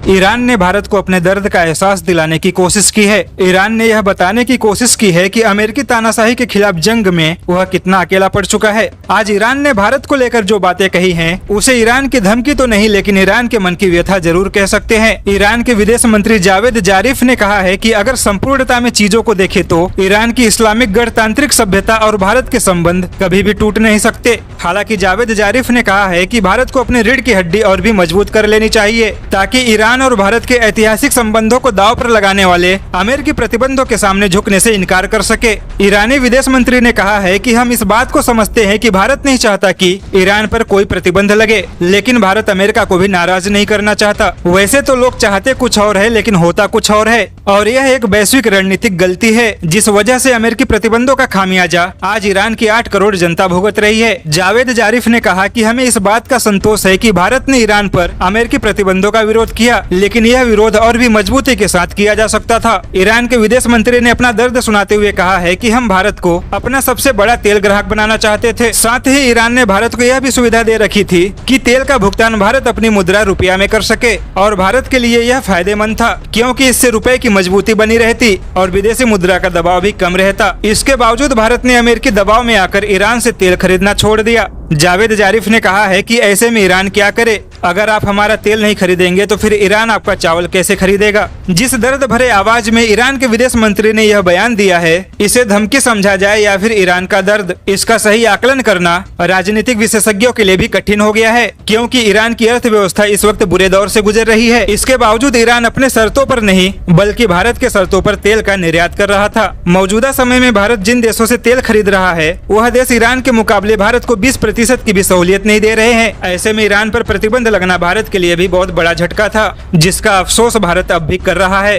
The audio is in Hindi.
ईरान ने भारत को अपने दर्द का एहसास दिलाने की कोशिश की है। ईरान ने यह बताने की कोशिश की है कि अमेरिकी तानाशाही के खिलाफ जंग में वह कितना अकेला पड़ चुका है। आज ईरान ने भारत को लेकर जो बातें कही हैं, उसे ईरान की धमकी तो नहीं, लेकिन ईरान के मन की व्यथा जरूर कह सकते हैं। ईरान के विदेश मंत्री जावेद जारिफ ने कहा है कि अगर संपूर्णता में चीजों को देखें तो ईरान की इस्लामिक गणतांत्रिक सभ्यता और भारत के संबंध कभी भी टूट नहीं सकते। हालांकि जावेद जारिफ ने कहा है कि भारत को अपनी रीढ़ की हड्डी और भी मजबूत कर लेनी चाहिए, ताकि ईरान और भारत के ऐतिहासिक संबंधों को दांव पर लगाने वाले अमेरिकी प्रतिबंधों के सामने झुकने से इनकार कर सके। ईरानी विदेश मंत्री ने कहा है कि हम इस बात को समझते हैं कि भारत नहीं चाहता कि ईरान पर कोई प्रतिबंध लगे, लेकिन भारत अमेरिका को भी नाराज नहीं करना चाहता। वैसे तो लोग चाहते कुछ और है, लेकिन होता कुछ और है, और यह एक वैश्विक रणनीतिक गलती है, जिस वजह से अमेरिकी प्रतिबंधों का खामियाजा आज ईरान की 8 करोड़ जनता भुगत रही है। जावेद जारिफ ने कहा कि हमें इस बात का संतोष है कि भारत ने ईरान पर अमेरिकी प्रतिबंधों का विरोध किया, लेकिन यह विरोध और भी मजबूती के साथ किया जा सकता था। ईरान के विदेश मंत्री ने अपना दर्द सुनाते हुए कहा है कि हम भारत को अपना सबसे बड़ा तेल ग्राहक बनाना चाहते थे। साथ ही ईरान ने भारत को यह भी सुविधा दे रखी थी कि तेल का भुगतान भारत अपनी मुद्रा रुपया में कर सके, और भारत के लिए यह फायदेमंद था, क्योंकि इससे रुपए की मजबूती बनी रहती और विदेशी मुद्रा का दबाव भी कम रहता। इसके बावजूद भारत ने अमेरिकी दबाव में आकर ईरान से तेल खरीदना छोड़ दिया। जावेद जारिफ ने कहा है कि ऐसे में ईरान क्या करे? अगर आप हमारा तेल नहीं खरीदेंगे तो फिर ईरान आपका चावल कैसे खरीदेगा? जिस दर्द भरे आवाज में ईरान के विदेश मंत्री ने यह बयान दिया है, इसे धमकी समझा जाए या फिर ईरान का दर्द, इसका सही आकलन करना राजनीतिक विशेषज्ञों के लिए भी कठिन हो गया है, क्योंकि ईरान की अर्थव्यवस्था इस वक्त बुरे दौर से गुजर रही है। इसके बावजूद ईरान अपने शर्तों पर नहीं, बल्कि भारत के शर्तों पर तेल का निर्यात कर रहा था। मौजूदा समय में भारत जिन देशों से तेल खरीद रहा है, वह देश ईरान के मुकाबले भारत को 20% की भी सहूलियत नहीं दे रहे हैं। ऐसे में ईरान पर प्रतिबंध लगना भारत के लिए भी बहुत बड़ा झटका था, जिसका अफसोस भारत अब भी कर रहा है।